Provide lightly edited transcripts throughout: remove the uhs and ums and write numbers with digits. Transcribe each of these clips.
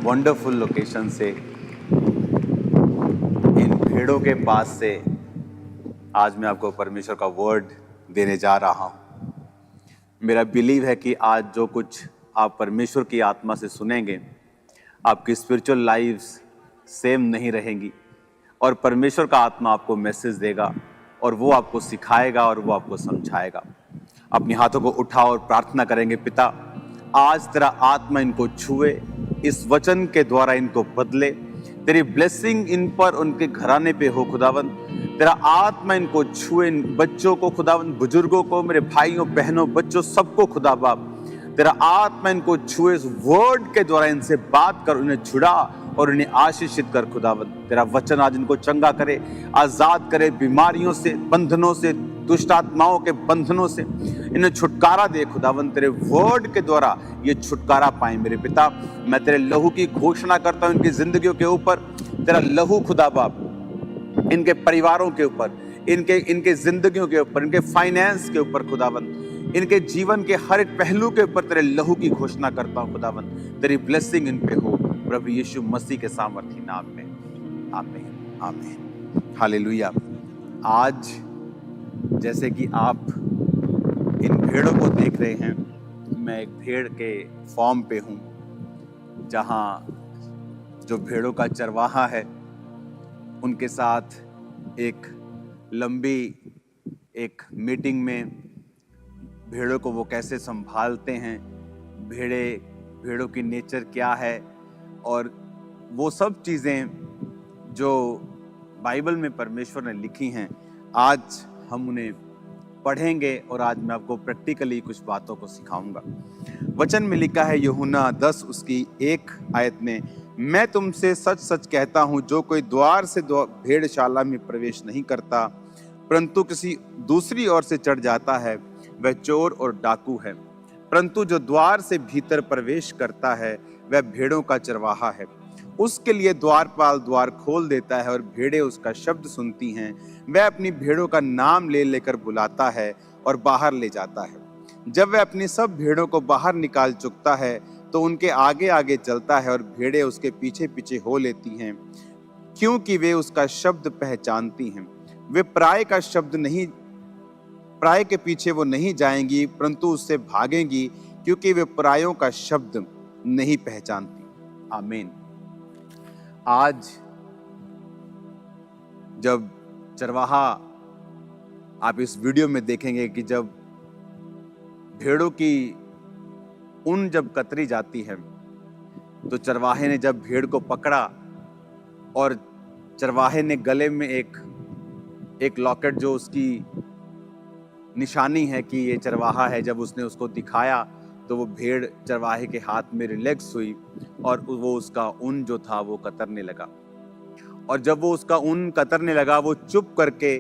Wonderful location से, इन भेड़ों के पास से आज मैं आपको परमेश्वर का वर्ड देने जा रहा हूँ। मेरा बिलीव है कि आज जो कुछ आप परमेश्वर की आत्मा से सुनेंगे, आपकी स्पिरिचुअल लाइफ्स सेम नहीं रहेंगी और परमेश्वर का आत्मा आपको मैसेज देगा और वो आपको सिखाएगा और वो आपको समझाएगा। अपने हाथों को उठाओ और प्रार्थना करेंगे। पिता, आज तेरा आत्मा इनको छुए, इस वचन के द्वारा इनको बदले, तेरी ब्लेसिंग इन पर, उनके घराने पे हो खुदावन। तेरा आत्मा इनको छुए, इन बच्चों को खुदावन, बुजुर्गों को, मेरे भाइयों बहनों बच्चों सबको खुदा बाप, तेरा आत्मा इनको छुए, इस वर्ड के द्वारा इनसे बात कर, उन्हें छुड़ा और उन्हें आशीषित कर खुदावन। तेरा वचन आज इनको चंगा करे, आजाद करे, बीमारियों से, बंधनों से, दुष्ट आत्माओं के बंधनों से इन्हें छुटकारा दे खुदावन। तेरे वर्ड के द्वारा ये छुटकारा पाए मेरे पिता। मैं तेरे लहू की घोषणा करता हूं इनकी जिंदगियों के ऊपर। तेरा लहू खुदा बाप इनके परिवारों के ऊपर, इनके जिंदगियों के ऊपर, इनके फाइनेंस के ऊपर खुदावन, इनके जीवन के हर एक पहलू के ऊपर तेरे लहू की घोषणा करता हूं खुदावन। तेरी ब्लेसिंग इन पे हो प्रभु यीशु मसीह के सामर्थी नाम में, आमीन आमीन हालेलुया। आज जैसे कि आप इन भेड़ों को देख रहे हैं, मैं एक भेड़ के फॉर्म पे हूँ, जहाँ जो भेड़ों का चरवाहा है उनके साथ एक लंबी एक मीटिंग में भेड़ों को वो कैसे संभालते हैं, भेड़ों की नेचर क्या है और वो सब चीज़ें जो बाइबल में परमेश्वर ने लिखी हैं, आज हम उन्हें पढ़ेंगे और आज मैं आपको प्रैक्टिकली कुछ बातों को सिखाऊंगा। वचन में लिखा है यूहन्ना 10 उसकी 1 आयत में, मैं तुमसे सच सच कहता हूँ, जो कोई द्वार से भेड़शाला में प्रवेश नहीं करता परंतु किसी दूसरी ओर से चढ़ जाता है, वह चोर और डाकू है। परंतु जो द्वार से भीतर प्रवेश करता है वह भेड़ों का चरवाहा है। उसके लिए द्वारपाल द्वार खोल देता है और भेड़ें उसका शब्द सुनती हैं। वह अपनी भेड़ों का नाम ले लेकर बुलाता है और बाहर ले जाता है। जब वह अपनी सब भेड़ों को बाहर निकाल चुकता है तो उनके आगे आगे चलता है और भेड़ें उसके पीछे पीछे हो लेती हैं, क्योंकि वे उसका शब्द पहचानती हैं। वे पराये के पीछे वो नहीं जाएंगी परंतु उससे भागेंगी, क्योंकि वे परायों का शब्द नहीं पहचानती। आमीन। आज जब चरवाहा, आप इस वीडियो में देखेंगे कि जब भेड़ों की ऊन जब कतरी जाती है तो चरवाहे ने जब भेड़ को पकड़ा और चरवाहे ने गले में एक लॉकेट, जो उसकी निशानी है कि ये चरवाहा है, जब उसने उसको दिखाया तो वो भेड़ चरवाहे के हाथ में रिलैक्स हुई और वो उसका ऊन जो था वो कतरने लगा। और जब वो उसका ऊन कतरने लगा, वो चुप करके,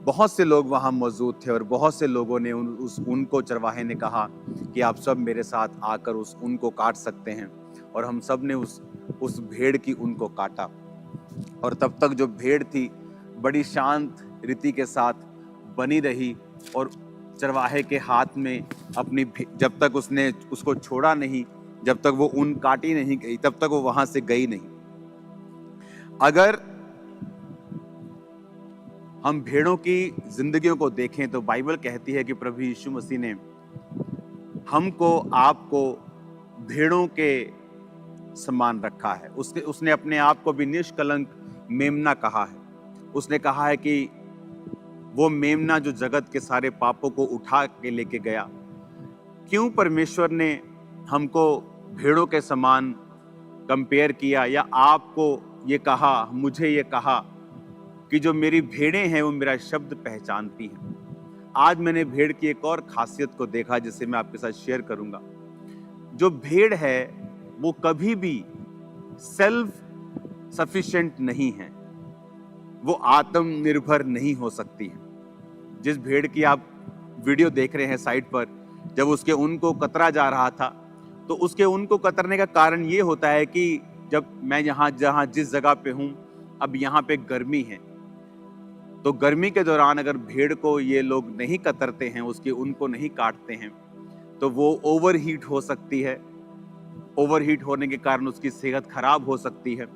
बहुत से लोग वहाँ मौजूद थे और बहुत से लोगों ने उस ऊन को, चरवाहे ने कहा कि आप सब मेरे साथ आकर उस ऊन को काट सकते हैं। और हम सब ने उस भेड़ की ऊन को काटा। और तब तक जो भेड़ थी बड़ी शांत रीति के साथ बनी रही और चरवाहे के हाथ में अपनी, जब तक उसने उसको छोड़ा नहीं, जब तक वो ऊन काटी नहीं गई, तब तक वो वहां से गई नहीं। अगर हम भेड़ों की जिंदगियों को देखें तो बाइबल कहती है कि प्रभु यीशु मसीह ने हमको, आपको भेड़ों के समान रखा है। उसने अपने आप को भी निष्कलंक मेमना कहा है। उसने कहा है कि वो मेमना जो जगत के सारे पापों को उठा के लेके गया। क्यों परमेश्वर ने हमको भेड़ों के समान कंपेयर किया, या आपको ये कहा, मुझे ये कहा कि जो मेरी भेड़ें हैं वो मेरा शब्द पहचानती हैं। आज मैंने भेड़ की एक और खासियत को देखा जिसे मैं आपके साथ शेयर करूंगा। जो भेड़ है वो कभी भी सेल्फ सफिशिएंट नहीं है, वो आत्मनिर्भर नहीं हो सकती है। जिस भेड़ की आप वीडियो देख रहे हैं साइड पर, जब उसके ऊन को कतरा जा रहा था तो उसके ऊन को कतरने का कारण ये होता है कि जब मैं जहाँ जिस जगह पे हूँ, अब यहाँ पे गर्मी है, तो गर्मी के दौरान अगर भेड़ को ये लोग नहीं कतरते हैं, उसके ऊन को नहीं काटते हैं, तो वो ओवर हीट हो सकती है ओवरहीट होने के कारण उसकी सेहत खराब हो सकती है।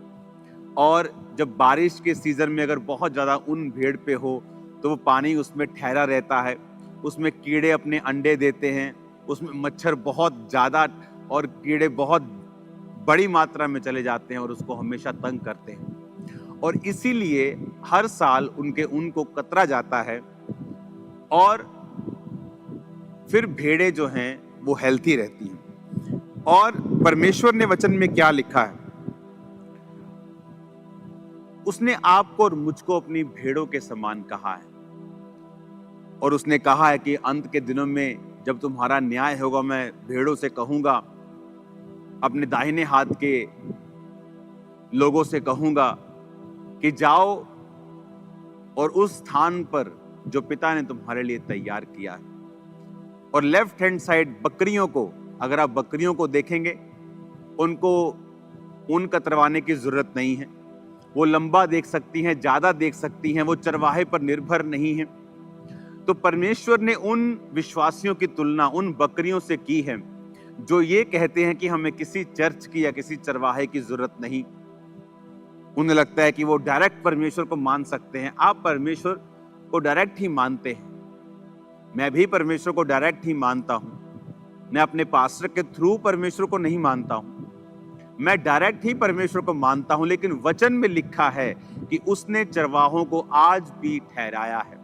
और जब बारिश के सीजन में अगर बहुत ज़्यादा ऊन भेड़ पे हो तो वो पानी उसमें ठहरा रहता है, उसमें कीड़े अपने अंडे देते हैं, उसमें मच्छर बहुत ज़्यादा और कीड़े बहुत बड़ी मात्रा में चले जाते हैं और उसको हमेशा तंग करते हैं। और इसीलिए हर साल उनके ऊन को कतरा जाता है और फिर भेड़ें जो हैं वो हेल्थी रहती हैं। और परमेश्वर ने वचन में क्या लिखा है, उसने आपको और मुझको अपनी भेड़ों के समान कहा है। और उसने कहा है कि अंत के दिनों में जब तुम्हारा न्याय होगा, मैं भेड़ों से कहूंगा, अपने दाहिने हाथ के लोगों से कहूंगा कि जाओ और उस स्थान पर जो पिता ने तुम्हारे लिए तैयार किया है। और लेफ्ट हैंड साइड बकरियों को, अगर आप बकरियों को देखेंगे, उनको ऊन कतरवाने की जरूरत नहीं है, वो लंबा देख सकती हैं, ज्यादा देख सकती हैं, वो चरवाहे पर निर्भर नहीं है। तो परमेश्वर ने उन विश्वासियों की तुलना उन बकरियों से की है जो ये कहते हैं कि हमें किसी चर्च की या किसी चरवाहे की जरूरत नहीं। उन्हें लगता है कि वो डायरेक्ट परमेश्वर को मान सकते हैं। आप परमेश्वर को डायरेक्ट ही मानते हैं, मैं भी परमेश्वर को डायरेक्ट ही मानता हूं। मैं अपने पास्टर के थ्रू परमेश्वर को नहीं मानता हूं, मैं डायरेक्ट ही परमेश्वर को मानता हूं। लेकिन वचन में लिखा है कि उसने चरवाहों को आज भी ठहराया है।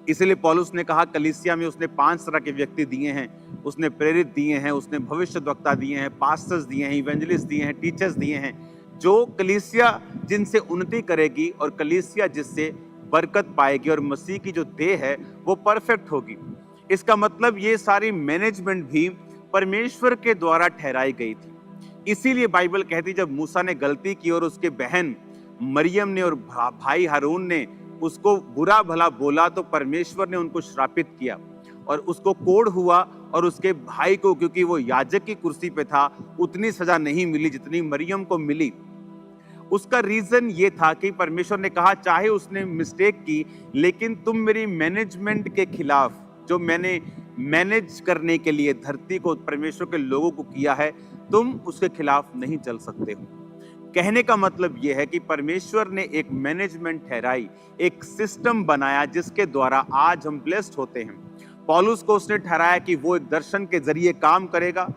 इसलिए पौलुस ने कहा, कलीसिया में उसने 5 तरह के व्यक्ति दिए हैं। उसने प्रेरित दिए हैं, उसने भविष्यद्वक्ता दिए हैं, पास्टर्स दिए हैं, इवेंजलिस्ट दिए हैं, टीचर्स दिए हैं, जो कलीसिया जिनसे उन्नति करेगी और कलीसिया जिससे बरकत पाएगी और मसीह की जो देह है वो परफेक्ट होगी। इसका मतलब ये सारी मैनेजमेंट भी परमेश्वर के द्वारा ठहराई गई थी। इसीलिए बाइबल कहती, जब मूसा ने गलती की और उसके बहन मरियम ने और भाई हारून ने उसको बुरा भला बोला, तो परमेश्वर ने उनको श्रापित किया और उसको कोढ़ हुआ। और उसके भाई को, क्योंकि वो याजक की कुर्सी पे था, उतनी सजा नहीं मिली जितनी मरियम को मिली। उसका रीजन ये था कि परमेश्वर ने कहा, चाहे उसने मिस्टेक की, लेकिन तुम मेरी मैनेजमेंट के खिलाफ, जो मैंने मैनेज करने के लिए धरती को, परमेश्वर के लोगों को किया है, तुम उसके खिलाफ नहीं चल सकते हो। कहने का मतलब यह है कि परमेश्वर ने एक मैनेजमेंट ठहराई, एक सिस्टम बनाया जिसके द्वारा आज हम ब्लेस्ड होते हैं। पौलुस को उसने ठहराया कि वो एक दर्शन के जरिए काम करेगा।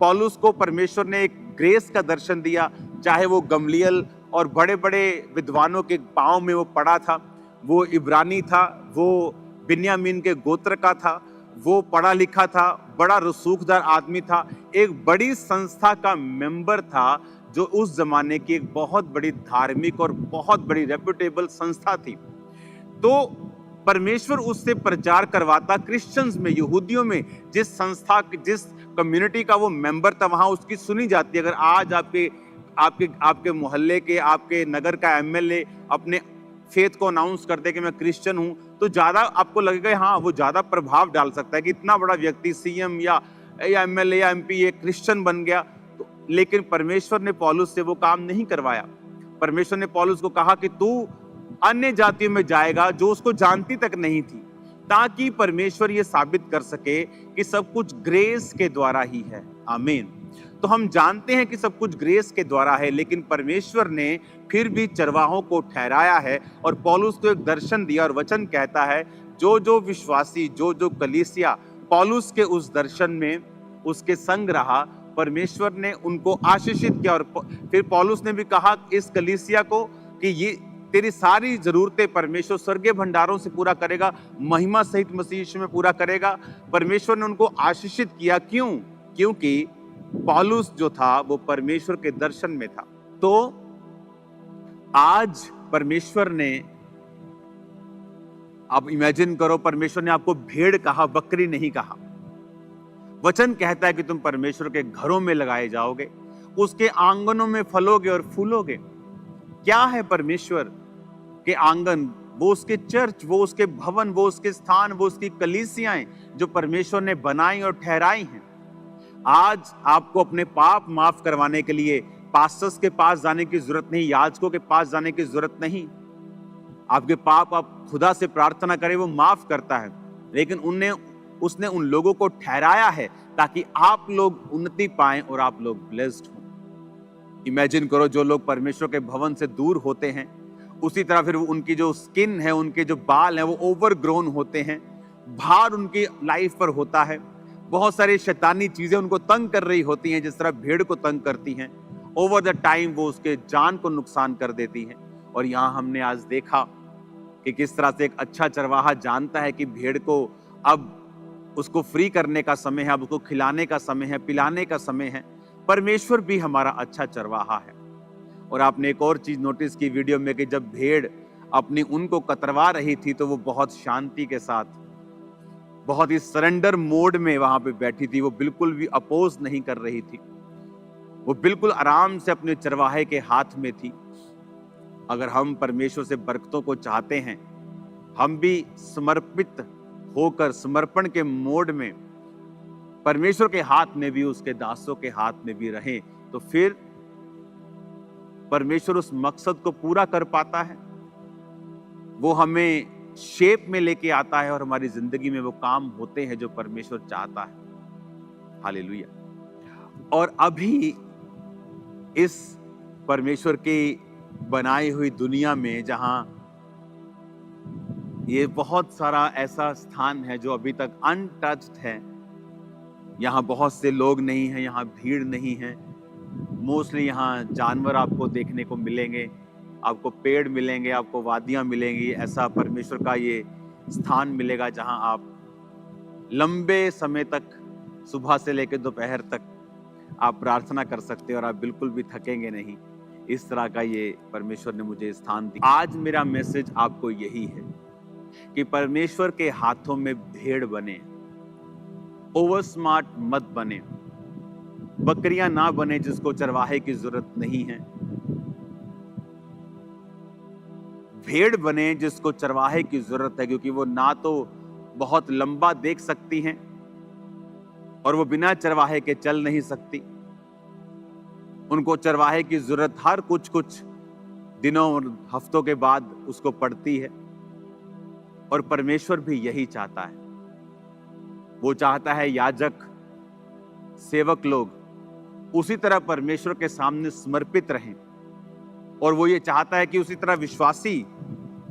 पौलुस को परमेश्वर ने एक ग्रेस का दर्शन दिया, चाहे वो गमलियल और बड़े बड़े विद्वानों के पांव में वो पड़ा था, वो इब्रानी था, वो बिन्यामीन के गोत्र का था, वो पढ़ा लिखा था, बड़ा रसूखदार आदमी था, एक बड़ी संस्था का मेंबर था जो उस जमाने की एक बहुत बड़ी धार्मिक और बहुत बड़ी रेप्यूटेबल संस्था थी। तो परमेश्वर उससे प्रचार करवाता क्रिश्चियंस में, यहूदियों में, जिस संस्था, जिस कम्युनिटी का वो मेंबर था, वहां उसकी सुनी जाती है। अगर आज आपके मोहल्ले के, आपके नगर का एमएलए अपने फेथ को अनाउंस करते कि मैं क्रिश्चियन हूं, तो ज्यादा आपको लगेगा हाँ वो ज्यादा प्रभाव डाल सकता है कि इतना बड़ा व्यक्ति सीएम या एमएलए या एमपी ये क्रिश्चियन बन गया। तो लेकिन परमेश्वर ने पौलुस से वो काम नहीं करवाया। परमेश्वर ने पौलुस को कहा कि तू अन्य जातियों में जाएगा जो उसको जानती तक नहीं थी, ताकि परमेश्वर ये साबित कर सके कि सब कुछ ग्रेस के द्वारा ही है। आमीन। तो हम जानते हैं कि सब कुछ ग्रेस के द्वारा है, लेकिन परमेश्वर ने फिर भी चरवाहों को ठहराया है और पौलुस को एक दर्शन दिया। और वचन कहता है, जो जो विश्वासी, जो जो कलीसिया पौलुस के उस दर्शन में उसके संग रहा, परमेश्वर ने उनको आशीषित किया। और फिर पौलुस ने भी कहा इस कलीसिया को कि ये तेरी सारी जरूरतें परमेश्वर स्वर्गीय भंडारों से पूरा करेगा, महिमा सहित मसीह यीशु में पूरा करेगा। परमेश्वर ने उनको आशीषित किया। क्यों? क्योंकि पौलुस जो था वो परमेश्वर के दर्शन में था। तो आज परमेश्वर ने, आप इमेजिन करो, परमेश्वर ने आपको भेड़ कहा, बकरी नहीं कहा। वचन कहता है कि तुम परमेश्वर के घरों में लगाए जाओगे, उसके आंगनों में फलोगे और फूलोगे। क्या है परमेश्वर के आंगन? वो उसके चर्च, वो उसके भवन, वो उसके स्थान, वो उसकी कलीसियाएं जो परमेश्वर ने बनाई और ठहराई हैं। आज आपको अपने पाप माफ करवाने के लिए पास्टर्स के पास जाने की जरूरत नहीं, याजकों के पास जाने की जरूरत नहीं। आपके पाप आप खुदा से प्रार्थना करें, वो माफ करता है। लेकिन उसने उन लोगों को ठहराया है ताकि आप लोग उन्नति पाएं और आप लोग ब्लेस्ड हों। इमेजिन करो, जो लोग परमेश्वर के भवन से दूर होते हैं, उसी तरह फिर उनकी जो स्किन है, उनके जो बाल हैं, वो ओवरग्रोन होते हैं, भार उनकी लाइफ पर होता है, बहुत सारी शैतानी चीजें उनको तंग कर रही होती हैं, जिस तरह भेड़ को तंग करती हैं। ओवर द टाइम वो उसके जान को नुकसान कर देती हैं। और यहाँ हमने आज देखा कि किस तरह से एक अच्छा चरवाहा जानता है कि भेड़ को अब उसको फ्री करने का समय है, अब उसको खिलाने का समय है, पिलाने का समय है। परमेश्वर भी हमारा अच्छा चरवाहा है। और आपने एक और चीज नोटिस की वीडियो में कि जब भेड़ अपनी ऊन को कतरवा रही थी तो वो बहुत शांति के साथ, बहुत ही सरेंडर मोड में वहां पे बैठी थी। वो बिल्कुल भी अपोज नहीं कर रही थी, वो बिल्कुल आराम से अपने चरवाहे के हाथ में थी। अगर हम परमेश्वर से बरकतों को चाहते हैं, हम भी समर्पित होकर समर्पण के मोड में परमेश्वर के हाथ में भी, उसके दासों के हाथ में भी रहें, तो फिर परमेश्वर उस मकसद को पूरा कर पाता है। वो हमें शेप में लेके आता है और हमारी जिंदगी में वो काम होते हैं जो परमेश्वर चाहता है। हालेलुया। और अभी इस परमेश्वर की बनाई हुई दुनिया में, जहां ये बहुत सारा ऐसा स्थान है जो अभी तक अनटच्ड है, यहाँ बहुत से लोग नहीं हैं, यहाँ भीड़ नहीं है। मोस्टली यहाँ जानवर आपको देखने को मिलेंगे, आपको पेड़ मिलेंगे, आपको वादियां मिलेंगी। ऐसा परमेश्वर का ये स्थान मिलेगा जहां आप लंबे समय तक, सुबह से लेकर दोपहर तक आप प्रार्थना कर सकते हैं और आप बिल्कुल भी थकेंगे नहीं। इस तरह का ये परमेश्वर ने मुझे स्थान दिया। आज मेरा मैसेज आपको यही है कि परमेश्वर के हाथों में भेड़ बने, ओवर स्मार्ट मत बने, बकरियां ना बने जिसको चरवाहे की जरूरत नहीं है, भेड़ बने जिसको चरवाहे की जरूरत है, क्योंकि वो ना तो बहुत लंबा देख सकती हैं और वो बिना चरवाहे के चल नहीं सकती। उनको चरवाहे की जरूरत हर कुछ कुछ दिनों और हफ्तों के बाद उसको पड़ती है। और परमेश्वर भी यही चाहता है। वो चाहता है याजक, सेवक लोग उसी तरह परमेश्वर के सामने समर्पित रहें, और वो ये चाहता है कि उसी तरह विश्वासी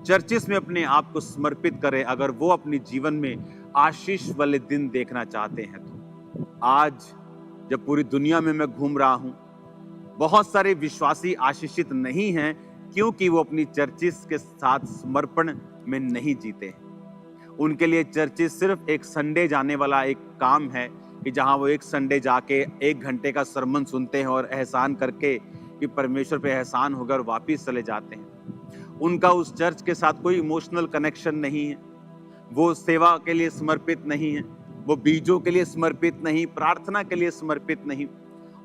चर्चिस में अपने आप को समर्पित करें, अगर वो अपने जीवन में आशीष वाले दिन देखना चाहते हैं। तो आज जब पूरी दुनिया में मैं घूम रहा हूं, बहुत सारे विश्वासी आशीषित नहीं हैं, क्योंकि वो अपनी चर्चिस के साथ समर्पण में नहीं जीते हैं। उनके लिए चर्चिस सिर्फ एक संडे जाने वाला एक काम है, कि जहां वो एक संडे जाके 1 घंटे का सरमन सुनते हैं और एहसान करके कि परमेश्वर पे एहसान होकर वापिस चले जाते हैं। उनका उस चर्च के साथ कोई इमोशनल कनेक्शन नहीं है, वो सेवा के लिए समर्पित नहीं है, वो बीजों के लिए समर्पित नहीं, प्रार्थना के लिए समर्पित नहीं।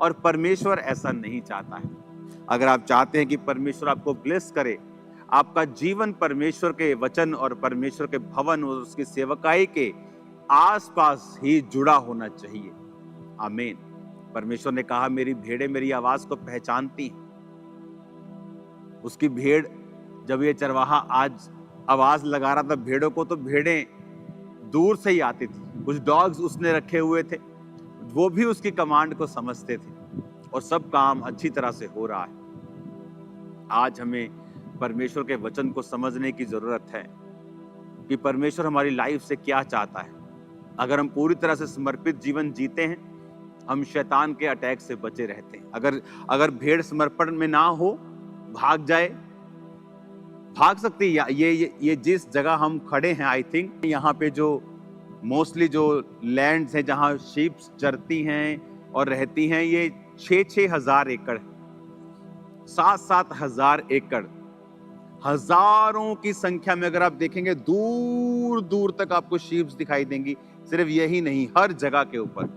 और परमेश्वर ऐसा नहीं चाहता है। अगर आप चाहते हैं कि परमेश्वर आपको ब्लेस करे, आपका जीवन परमेश्वर के वचन और परमेश्वर के भवन और उसकी सेवकाई के आसपास ही जुड़ा होना चाहिए। आमीन। परमेश्वर ने कहा, मेरी भेड़ें मेरी आवाज को पहचानती हैं। उसकी भेड़, जब ये चरवाहा आज आवाज लगा रहा था भेड़ों को, तो भेड़ें दूर से ही आती थी। कुछ डॉग्स उसने रखे हुए थे, वो भी उसकी कमांड को समझते थे, और सब काम अच्छी तरह से हो रहा है। आज हमें परमेश्वर के वचन को समझने की जरूरत है कि परमेश्वर हमारी लाइफ से क्या चाहता है। अगर हम पूरी तरह से समर्पित जीवन जीते हैं, हम शैतान के अटैक से बचे रहते हैं। अगर भेड़ समर्पण में ना हो, भाग जाए, भाग सकती है। ये जिस जगह हम खड़े हैं, आई थिंक यहाँ पे जो मोस्टली जो लैंड्स हैं जहाँ शीप्स चरती हैं और रहती हैं, ये 6-6 हजार एकड़, 7-7 हजार एकड़, हजारों की संख्या में अगर आप देखेंगे, दूर दूर तक आपको शीप्स दिखाई देंगी। सिर्फ यही नहीं, हर जगह के ऊपर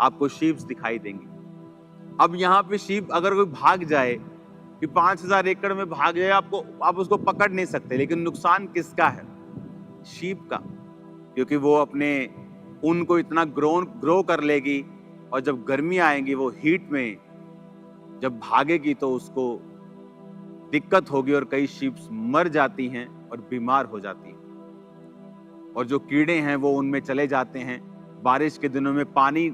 आपको शीप्स दिखाई देंगी। अब यहाँ पे शीप अगर कोई भाग जाए, कि 5000 एकड़ में भाग जाए, आप उसको पकड़ नहीं सकते। लेकिन नुकसान किसका है? शीप का, क्योंकि वो अपने ऊन को इतना ग्रो कर लेगी, और जब गर्मी आएंगी, वो हीट में जब भागेगी तो उसको दिक्कत होगी, और कई शीप्स मर जाती हैं और बीमार हो जाती हैं। और जो कीड़े हैं वो उनमें चले जाते हैं। बारिश के दिनों में पानी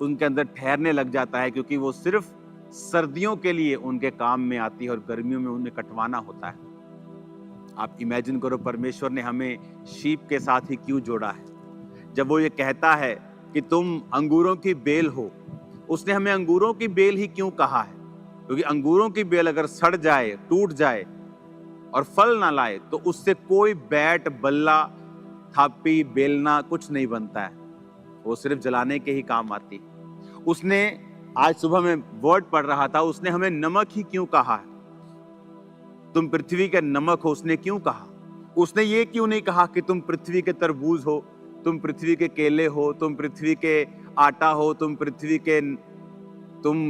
उनके अंदर ठहरने लग जाता है, क्योंकि वो सिर्फ सर्दियों के लिए उनके काम में आती है और गर्मियों में उन्हें कटवाना होता है। आप इमेजिन करो, परमेश्वर ने हमें शीप के साथ ही क्यों जोड़ा है। जब वो ये कहता है कि तुम अंगूरों की बेल हो, उसने हमें अंगूरों की बेल ही क्यों कहा है? क्योंकि अंगूरों की बेल अगर सड़ जाए, टूट जाए और फल ना लाए, तो उससे कोई बैट, बल्ला, थापी, बेलना कुछ नहीं बनता है। वो सिर्फ जलाने के ही काम आती है। उसने, आज सुबह में वर्ड पढ़ रहा था, उसने हमें नमक ही क्यों कहा है? तुम पृथ्वी के नमक हो, उसने क्यों कहा? उसने ये क्यों नहीं कहा कि तुम पृथ्वी के तरबूज हो, तुम पृथ्वी के केले हो, तुम पृथ्वी के आटा हो, तुम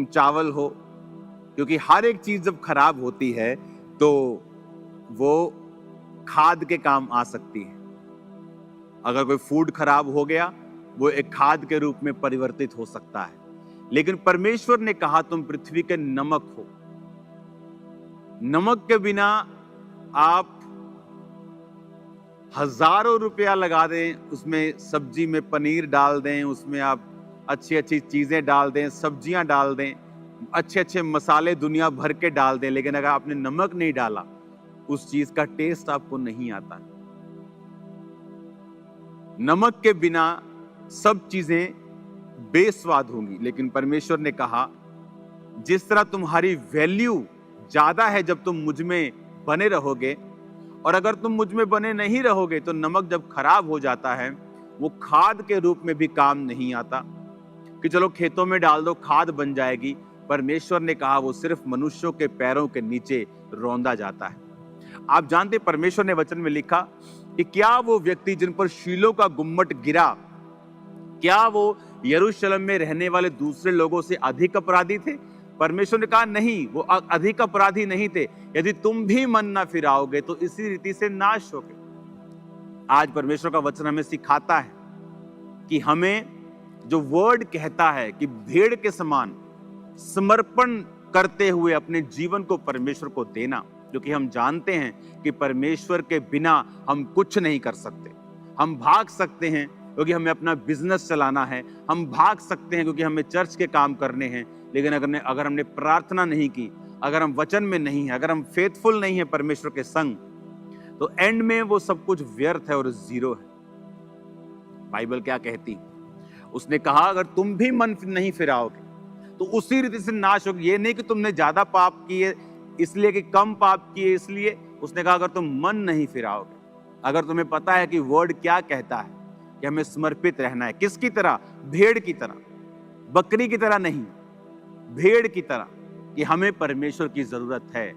चावल हो? क्योंकि हर एक चीज जब खराब होती है तो वो खाद के काम आ सकती है। अगर कोई फूड खराब हो गया, वो एक खाद के रूप में परिवर्तित हो सकता है। लेकिन परमेश्वर ने कहा तुम पृथ्वी के नमक हो। नमक के बिना आप हजारों रुपया लगा दें, उसमें सब्जी में पनीर डाल दें, उसमें आप अच्छी अच्छी चीजें डाल दें, सब्जियां डाल दें, अच्छे अच्छे मसाले दुनिया भर के डाल दें, लेकिन अगर आपने नमक नहीं डाला, उस चीज का टेस्ट आपको नहीं आता। नमक के बिना सब चीजें बेस्वाद होंगी। लेकिन परमेश्वर ने कहा, जिस तरह तुम्हारी वैल्यू ज्यादा है जब तुम मुझ में बने रहोगे, और अगर तुम मुझ में बने नहीं रहोगे तो नमक जब खराब हो जाता है, वो खाद के रूप में भी काम नहीं आता कि चलो खेतों में डाल दो, खाद बन जाएगी। परमेश्वर ने कहा वो सिर्फ मनुष्यों के पैरों के नीचे रौंदा जाता है। आप जानते, परमेश्वर ने वचन में लिखा कि क्या वो व्यक्ति जिन पर शीलो का गुम्मट गिरा, क्या वो यरूशलेम में रहने वाले दूसरे लोगों से अधिक अपराधी थे? परमेश्वर ने कहा नहीं, वो अधिक अपराधी नहीं थे। यदि तुम भी मन ना फिराओगे तो इसी रीति से नाश होगे। आज परमेश्वर का वचन हमें सिखाता है कि हमें जो वर्ड कहता है कि भेड़ के समान समर्पण करते हुए अपने जीवन को परमेश्वर को देना, क्योंकि हम जानते हैं कि परमेश्वर के बिना हम कुछ नहीं कर सकते। हम भाग सकते हैं क्योंकि हमें अपना बिजनेस चलाना है, हम भाग सकते हैं क्योंकि हमें चर्च के काम करने हैं, लेकिन अगर हमने प्रार्थना नहीं की, अगर हम वचन में नहीं है, अगर हम फेथफुल नहीं है परमेश्वर के संग, तो एंड में वो सब कुछ व्यर्थ है और जीरो है। बाइबल क्या कहती? उसने कहा अगर तुम भी मन नहीं फिराओगे तो उसी रीति से नाश होगी। ये नहीं कि तुमने ज्यादा पाप किए इसलिए, कि कम पाप किए इसलिए। उसने कहा अगर तुम मन नहीं फिराओगे, अगर तुम्हें पता है कि वर्ड क्या कहता है कि हमें समर्पित रहना है, किसकी तरह? भेड़ की तरह, बकरी की तरह नहीं, भेड़ की तरह, कि हमें परमेश्वर की जरूरत है,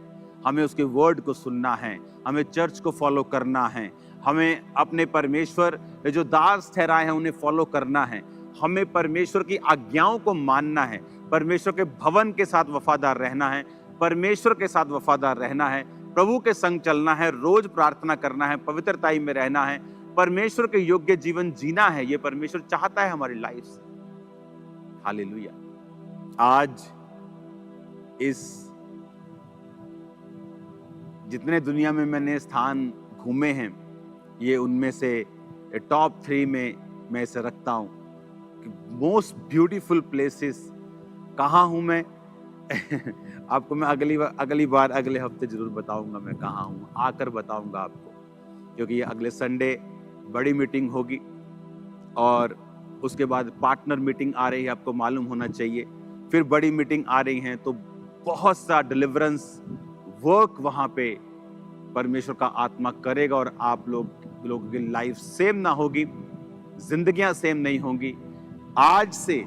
हमें उसके वर्ड को सुनना है, हमें चर्च को फॉलो करना है, हमें अपने परमेश्वर जो दास ठहराए हैं उन्हें फॉलो करना है, हमें परमेश्वर की आज्ञाओं को मानना है, परमेश्वर के भवन के साथ वफादार रहना है, परमेश्वर के साथ वफादार रहना है, प्रभु के संग चलना है, रोज प्रार्थना करना है, पवित्रताई में रहना है, परमेश्वर के योग्य जीवन जीना है। ये परमेश्वर चाहता है हमारी लाइफ से। हालेलुया। आज इस जितने दुनिया में मैंने स्थान घूमे हैं, ये उनमें से टॉप 3 में मैं इसे रखता हूं कि मोस्ट ब्यूटीफुल प्लेसेस कहाँ हूं मैं। आपको मैं अगली बार अगले हफ्ते जरूर बताऊंगा मैं कहाँ हूँ, आकर बताऊंगा आपको, क्योंकि ये अगले संडे बड़ी मीटिंग होगी और उसके बाद पार्टनर मीटिंग आ रही है, आपको मालूम होना चाहिए। फिर बड़ी मीटिंग आ रही है, तो बहुत सा डिलीवरेंस वर्क वहां पे परमेश्वर का आत्मा करेगा और आप लोगों की लाइफ सेम ना होगी, जिंदगियां सेम नहीं होंगी। आज से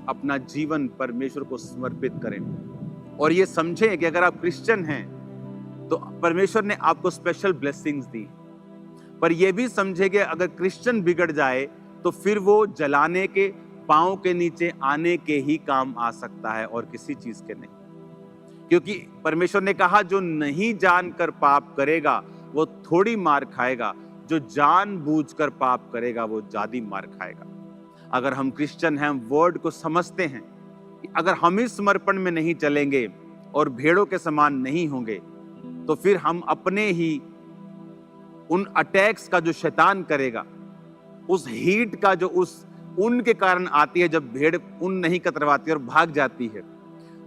अपना जीवन परमेश्वर को समर्पित करें और ये समझें कि अगर आप क्रिश्चियन हैं तो परमेश्वर ने आपको स्पेशल ब्लेसिंग्स दी, पर यह भी समझे कि अगर क्रिश्चियन बिगड़ जाए तो फिर वो जलाने के, पांव के नीचे आने के ही काम आ सकता है और किसी चीज के नहीं। क्योंकि परमेश्वर ने कहा जो नहीं जानकर पाप करेगा वो थोड़ी मार खाएगा, जो जानबूझकर पाप करेगा वो ज्यादा मार खाएगा। अगर हम क्रिश्चियन हैं, वर्ड को समझते हैं कि अगर हम इस समर्पण में नहीं चलेंगे और भेड़ों के समान नहीं होंगे, तो फिर हम अपने ही उन अटैक्स का जो शैतान करेगा, उस हीट का जो उस ऊन के कारण आती है, जब भेड़ ऊन नहीं कतरवाती और भाग जाती है,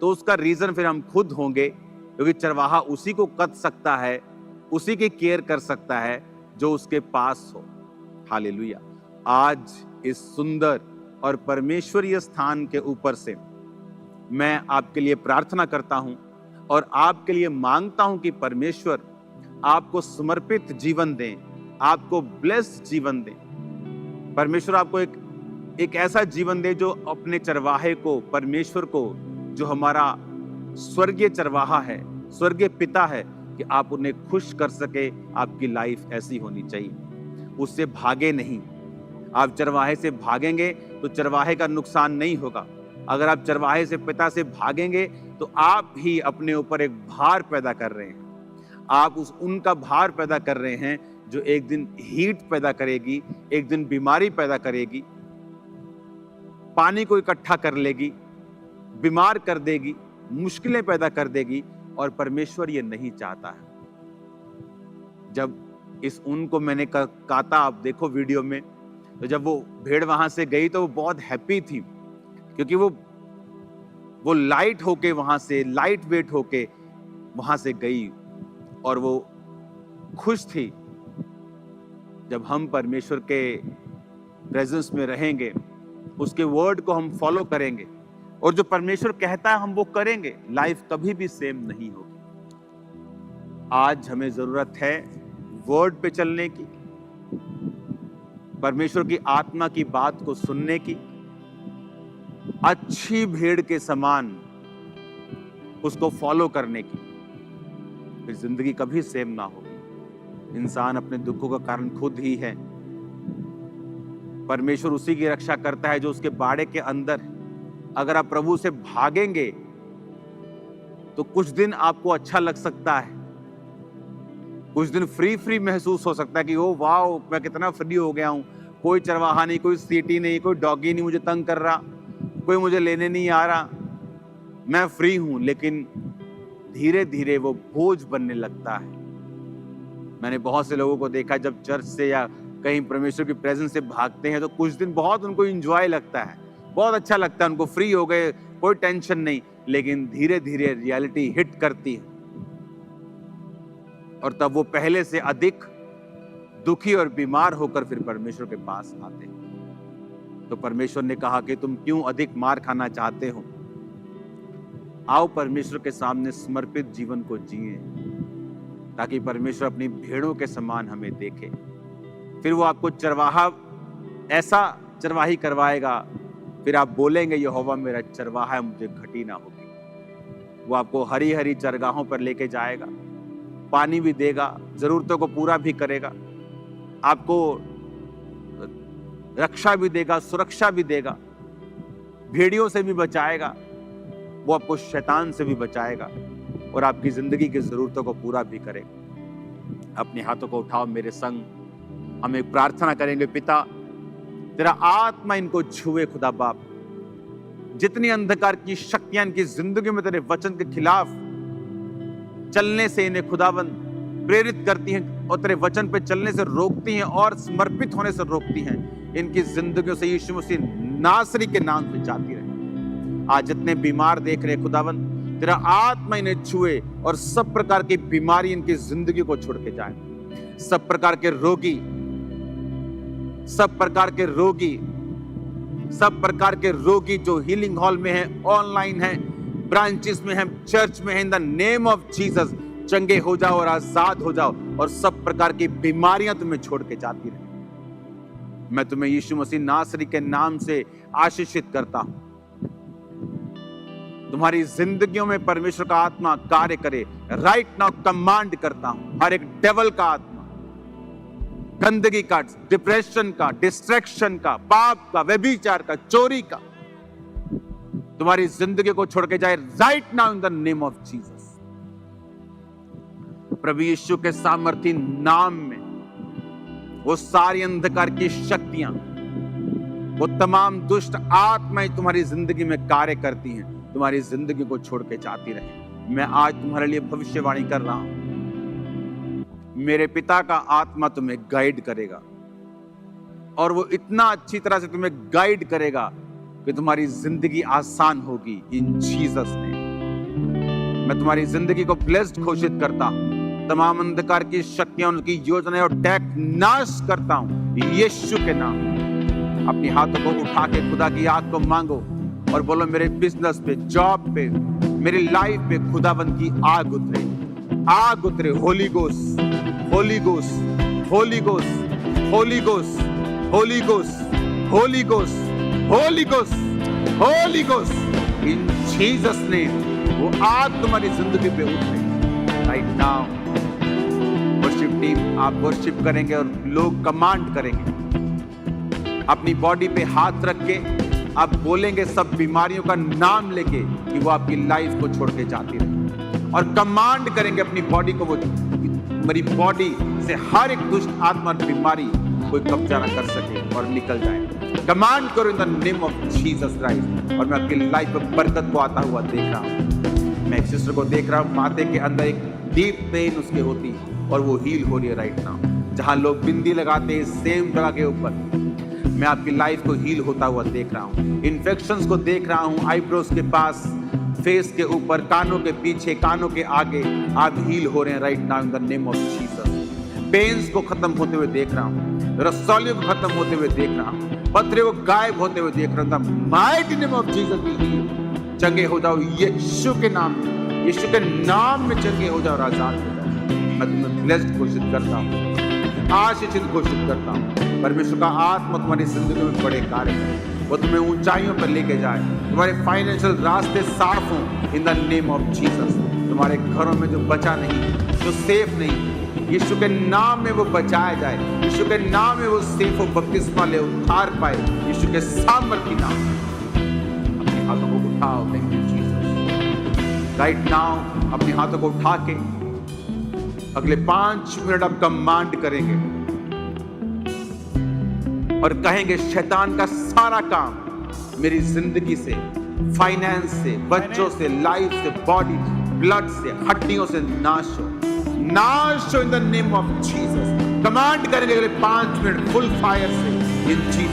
तो उसका रीजन फिर हम खुद होंगे, क्योंकि चरवाहा उसी को कत सकता है, उसी की केयर कर सकता है जो उसके पास हो। हालेलुया। आज इस सुंदर और परमेश्वरीय स्थान के ऊपर से मैं आपके लिए प्रार्थना करता हूं और आपके लिए मांगता हूं कि परमेश्वर आपको समर्पित जीवन दें, आपको ब्लेस्ड जीवन दें। परमेश्वर आपको एक ऐसा जीवन दे जो अपने चरवाहे को, परमेश्वर को, जो हमारा स्वर्गीय चरवाहा है, स्वर्गीय पिता है, कि आप उन्हें खुश कर सके। आपकी लाइफ ऐसी होनी चाहिए, उससे भागे नहीं। आप चरवाहे से भागेंगे तो चरवाहे का नुकसान नहीं होगा। अगर आप चरवाहे से, पिता से भागेंगे तो आप ही अपने ऊपर एक भार पैदा कर रहे हैं। आप उनका भार पैदा कर रहे हैं जो एक दिन हीट पैदा करेगी, एक दिन बीमारी पैदा करेगी, पानी को इकट्ठा कर लेगी, बीमार कर देगी, मुश्किलें पैदा कर देगी। और परमेश्वर ये नहीं चाहता है। जब इस ऊन को मैंने काता, आप देखो वीडियो में, तो जब वो भेड़ वहां से गई तो वो बहुत हैप्पी थी, क्योंकि वो लाइट होके वहां से, लाइट वेट होके वहां से गई और वो खुश थी। जब हम परमेश्वर के प्रेजेंस में रहेंगे, उसके वर्ड को हम फॉलो करेंगे और जो परमेश्वर कहता है हम वो करेंगे, लाइफ कभी भी सेम नहीं होगी। आज हमें जरूरत है वर्ड पे चलने की, परमेश्वर की आत्मा की बात को सुनने की, अच्छी भेड़ के समान उसको फॉलो करने की। फिर जिंदगी कभी सेम ना होगी। इंसान अपने दुखों का कारण खुद ही है। परमेश्वर उसी की रक्षा करता है जो उसके बाड़े के अंदर है। अगर आप प्रभु से भागेंगे तो कुछ दिन आपको अच्छा लग सकता है, कुछ दिन फ्री महसूस हो सकता है कि ओ वाओ, मैं कितना फ्री हो गया हूं, कोई चरवाहा नहीं, कोई सीटी नहीं, कोई डॉगी नहीं मुझे तंग कर रहा, कोई मुझे लेने नहीं आ रहा, मैं फ्री हूं। लेकिन धीरे धीरे वो बोझ बनने लगता है। मैंने बहुत से लोगों को देखा, जब चर्च से या कहीं परमेश्वर की प्रेजेंस से भागते हैं तो कुछ दिन बहुत उनको एंजॉय लगता है, बहुत अच्छा लगता है, उनको फ्री हो गए, कोई टेंशन नहीं। लेकिन धीरे धीरे रियलिटी हिट करती है और तब वो पहले से अधिक दुखी और बीमार होकर फिर परमेश्वर के पास आते हैं। तो परमेश्वर ने कहा कि तुम क्यों अधिक मार खाना चाहते हो, आओ परमेश्वर के सामने समर्पित जीवन को जिए, ताकि परमेश्वर अपनी भेड़ों के समान हमें देखे। फिर वो आपको चरवाहा, ऐसा चरवाही करवाएगा, फिर आप बोलेंगे यहोवा मेरा चरवाहा है, मुझे घटी ना होगी। वो आपको हरी हरी चरगाहों पर लेके जाएगा, पानी भी देगा, जरूरतों को पूरा भी करेगा, आपको रक्षा भी देगा, सुरक्षा भी देगा, भेड़ियों से भी बचाएगा, वो आपको शैतान से भी बचाएगा और आपकी जिंदगी की जरूरतों को पूरा भी करेगा। अपने हाथों को उठाओ मेरे संग, हम एक प्रार्थना करेंगे। पिता, तेरा आत्मा इनको छुए खुदा बाप। जितनी अंधकार की शक्तियां इनकी जिंदगी में तेरे वचन के खिलाफ चलने से इन्हें खुदावन प्रेरित करती हैं और तेरे वचन पे चलने से रोकती हैं और समर्पित होने से रोकती हैं, इनकी जिंदगियों से यीशु मसीह नासरी के नाम से जाती रहे। आज जितने बीमार देख रहे खुदावन, तेरा आत्मा इन्हें छुए और सब प्रकार की बीमारी इनकी जिंदगी को छोड़ के जाए। सब प्रकार के रोगी, सब प्रकार के रोगी, सब प्रकार के रोगी जो हीलिंग हॉल में है, ऑनलाइन है, ब्रांचेस में है, चर्च में है, in the name of Jesus चंगे हो जाओ और आजाद हो जाओ और सब प्रकार की बीमारियां तुम्हें छोड़ के जाती रहे। मैं तुम्हें यीशु मसीह नासरी के नाम से आशीषित करता हूं। तुम्हारी जिंदगियों में परमेश्वर का आत्मा कार्य करे। राइट नाउ कमांड करता हूं, हर एक डेविल का आत्मा, गंदगी का, डिप्रेशन का, डिस्ट्रैक्शन का, पाप का, व्यभिचार का, चोरी का, तुम्हारी जिंदगी को छोड़ के जाए right now in the name of Jesus. प्रभु यीशु के सामर्थी नाम में वो सारी अंधकार की शक्तियां, वो तमाम दुष्ट आत्माएं तुम्हारी जिंदगी में कार्य करती हैं, तुम्हारी जिंदगी को छोड़ के जाती रहे। मैं आज तुम्हारे लिए भविष्यवाणी कर रहा हूं, मेरे पिता का आत्मा तुम्हें गाइड करेगा, और वो इतना अच्छी तरह से तुम्हें गाइड करेगा कि तुम्हारी जिंदगी आसान होगी। इन जीसस नेम मैं तुम्हारी जिंदगी को ब्लेस्ड घोषित करता हूं। तमाम अंधकार की शक्तियां, उनकी योजनाएं और अटैक नाश करता हूं यीशु के नाम। अपनी हाथों को उठा के खुदा की आग को मांगो और बोलो, मेरे बिजनेस पे, जॉब पे, मेरी लाइफ पे खुदाबंद की आग उतरे, आग उतरे। Holi ghost, Holi ghost, Holi ghost, Holi ghost, Holi ghost, Holi ghost, Holi ghost, Holi ghost. इन जीसस नेम वो आग तुम्हारी जिंदगी पे उतरे राइट नाउ। वर्शिप टीम आप वर्शिप करेंगे और लोग कमांड करेंगे। अपनी बॉडी पे हाथ रख के आप बोलेंगे सब बीमारियों का नाम लेके कि वो आपकी लाइफ को छोड़ के जाती रहे, और कमांड करेंगे अपनी बॉडी को, वो मेरी बॉडी से हर एक दुष्ट आत्मा बीमारी कोई कब्जा ना कर सके और निकल जाए। कमांड करो इन the name of Jesus Christ. और मैं आपकी लाइफ में बरकत को आता हुआ देख रहा हूँ। मैं एक सिस्टर को देख रहा हूँ, माथे के अंदर एक डीप पेन उसके होती है और वो हील हो रही है राइट नाउ। जहां लोग बिंदी लगाते हैं सेम जगह के ऊपर, मैं आपकी लाइफ को हील होता हुआ देख रहा हूँ। इन्फेक्शंस को देख रहा हूँ, आईब्रोज के पास, फेस के ऊपर, कानों के पीछे, कानों के आगे आप हील हो रहे हैं right now in the name of Jesus. Pains को खत्म होते हुए देख रहा हूँ, रसौलियों को खत्म होते हुए देख रहा हूँ, पत्थरे को गायब होते हुए देख रहा हूँ। Mighty name of Jesus will heal. चंगे हो जाओ यीशु के नाम में, यीशु के नाम में चंगे हो जाओ, आजाद हो जाओ। मैं तुम्हें ब्लेस्ड घोषित करता हूँ, आशीषित घोषित करता हूँ। परमेश्वर का आत्मा तुम्हारी जिंदगी में बड़े कार्य करे, वो तुम्हें ऊंचाइयों पर लेके जाए, तुम्हारे फाइनेंशियल रास्ते साफ हों इन द नेम ऑफ जीसस। तुम्हारे घरों में जो बचा नहीं, जो सेफ नहीं, यीशु के नाम में वो बचाया जाए, यीशु के नाम में वो सेफ हो, बपतिस्मा ले, उद्धार पाए यीशु के सामर्थ्य नाम। अपने हाथों को उठाओ, thank you Jesus. Right now अपने हाथों को उठा के अगले 5 मिनट आप कमांड करेंगे और कहेंगे, शैतान का सारा काम मेरी जिंदगी से, फाइनेंस से, बच्चों से, लाइफ से, बॉडी, ब्लड से, हड्डियों से नाश हो, नाश हो इन the name of Jesus. Command करेंगे अगले 5 मिनट फुल फायर से इन जीसस।